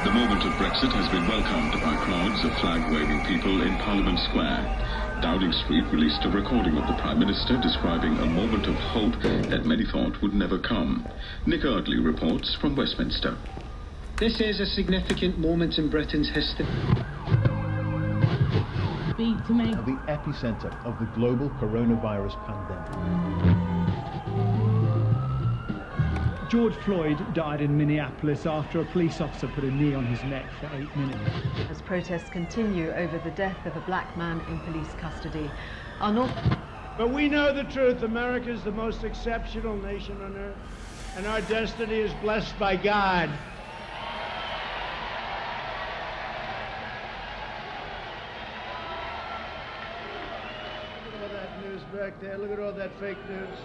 The moment of Brexit has been welcomed by crowds of flag-waving people in Parliament Square. Downing Street released a recording of the Prime Minister describing a moment of hope that many thought would never come. Nick Ardley reports from Westminster. This is a significant moment in Britain's history. Speak to me. At the epicenter of the global coronavirus pandemic. George Floyd died in Minneapolis after a police officer put a knee on his neck for 8 minutes. As protests continue over the death of a black man in police custody. But we know the truth. America is the most exceptional nation on earth, and our destiny is blessed by God. Look at all that news back there. Look at all that fake news.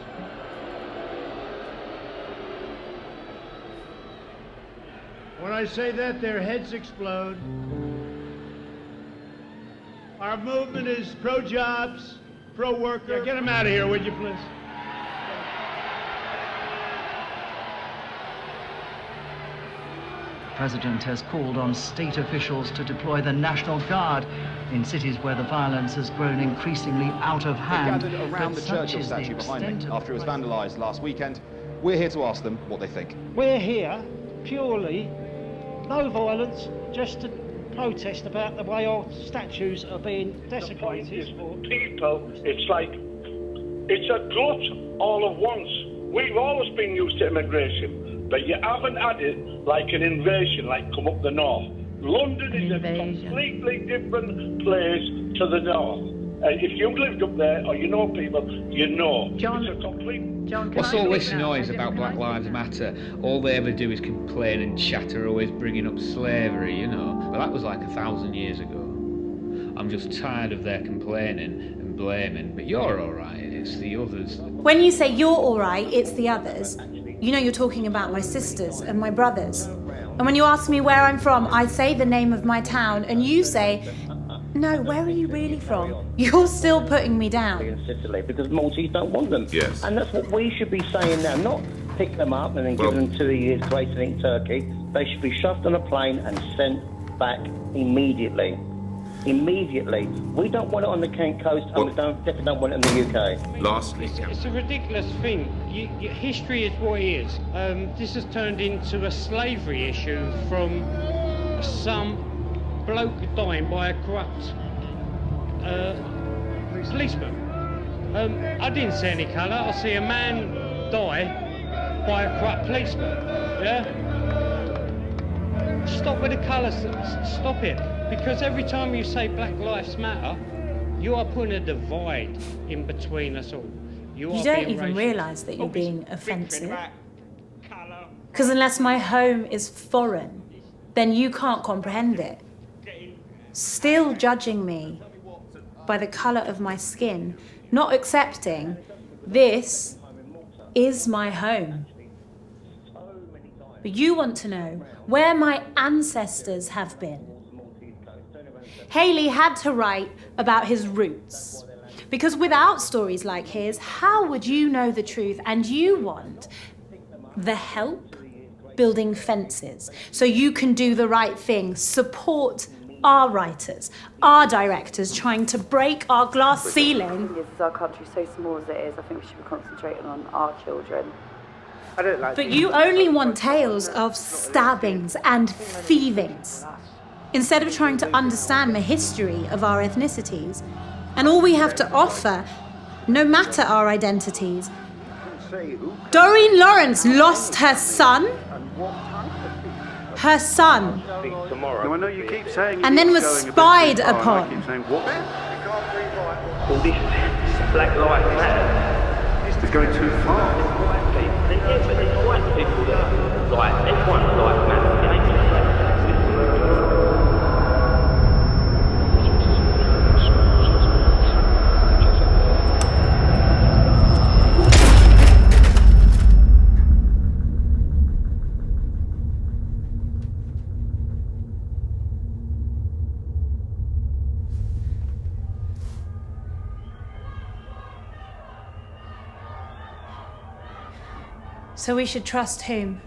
When I say that, their heads explode. Our movement is pro-jobs, pro-worker. Get them out of here, would you, please? The President has called on state officials to deploy the National Guard in cities where the violence has grown increasingly out of hand. They gathered around the Churchill statue behind me after it was vandalised last weekend. We're here to ask them what they think. We're here purely, no violence, just to protest about the way our statues are being desecrated. People, it's like, it's a glut all at once. We've always been used to immigration, but you haven't had it like an invasion, like come up the north. London is a completely different place to the north. If you've lived up there or you know people, you know. John, it's a complete... What's all this noise about Black Lives Matter? All they ever do is complain and chatter, always bringing up slavery, you know. But that was like 1,000 years ago. I'm just tired of their complaining and blaming. But you're all right, it's the others. When you say you're all right, it's the others, you know you're talking about my sisters and my brothers. And when you ask me where I'm from, I say the name of my town, and you say, no, where are you really from? You're still putting me down. In Sicily, because Maltese don't want them. Yes. And that's what we should be saying now, not pick them up and then give them 2 years grace in Turkey. They should be shoved on a plane and sent back immediately. Immediately. We don't want it on the Kent coast, and we definitely don't want it in the UK. Lastly, It's a ridiculous thing. History is what it is. This has turned into a slavery issue from some bloke dying by a corrupt policeman. I didn't see any colour. I see a man die by a corrupt policeman. Yeah. Stop with the colours. Stop it. Because every time you say Black Lives Matter, you are putting a divide in between us all. You don't even realise that you're being offensive. Because unless my home is foreign, then you can't comprehend it. Still judging me by the colour of my skin, not accepting this is my home. But you want to know where my ancestors have been. Haley had to write about his roots, because without stories like his, how would you know the truth? And you want the help building fences so you can do the right thing, support our writers, our directors trying to break our glass ceiling. Is our country so small as it is, I think we should be concentrating on our children. I don't like but you only want tales of stabbings and thievings, instead of trying to understand the history of our ethnicities and all we have to offer, no matter our identities. Doreen Lawrence lost her son. Her son. No, I know you keep saying and then was spied upon. Well, this is Black Lives Matter. It's going too far. Yeah, but there's white people that like everyone's life matters. So we should trust whom?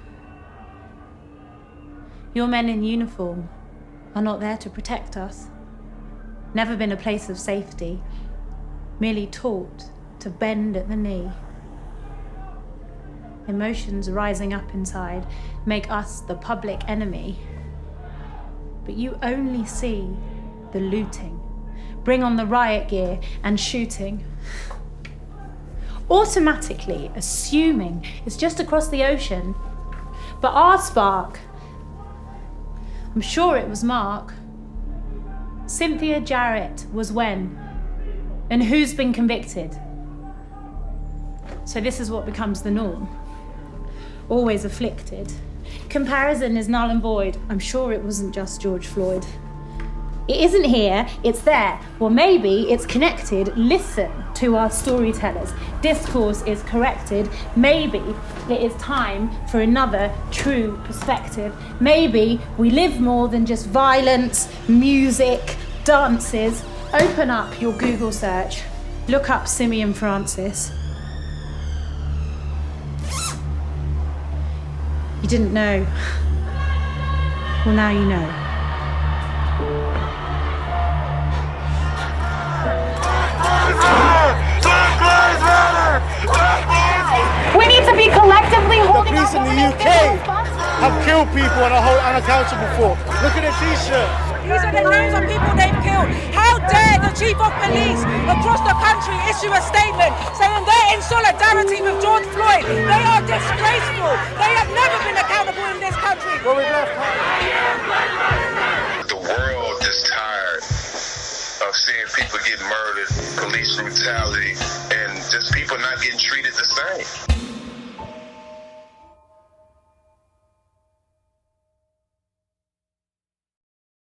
Your men in uniform are not there to protect us. Never been a place of safety, merely taught to bend at the knee. Emotions rising up inside make us the public enemy. But you only see the looting. Bring on the riot gear and shooting. Automatically assuming it's just across the ocean. But our spark, I'm sure it was Mark. Cynthia Jarrett was when? And who's been convicted? So this is what becomes the norm. Always afflicted. Comparison is null and void. I'm sure it wasn't just George Floyd. It isn't here, it's there. Well, maybe it's connected. Listen to our storytellers. Discourse is corrected. Maybe it is time for another true perspective. Maybe we live more than just violence, music, dances. Open up your Google search. Look up Simeon Francis. You didn't know. Well, now you know. We need to be collectively holding the police in the UK have killed people and are unaccountable for. Look at the t-shirts. These are the names of people they've killed. How dare the chief of police across the country issue a statement saying they're in solidarity with George Floyd. They are disgraceful. They have never been accountable in this country. Well, we've left. The world is tired of seeing people get murdered, police brutality, and just people not getting treated the same.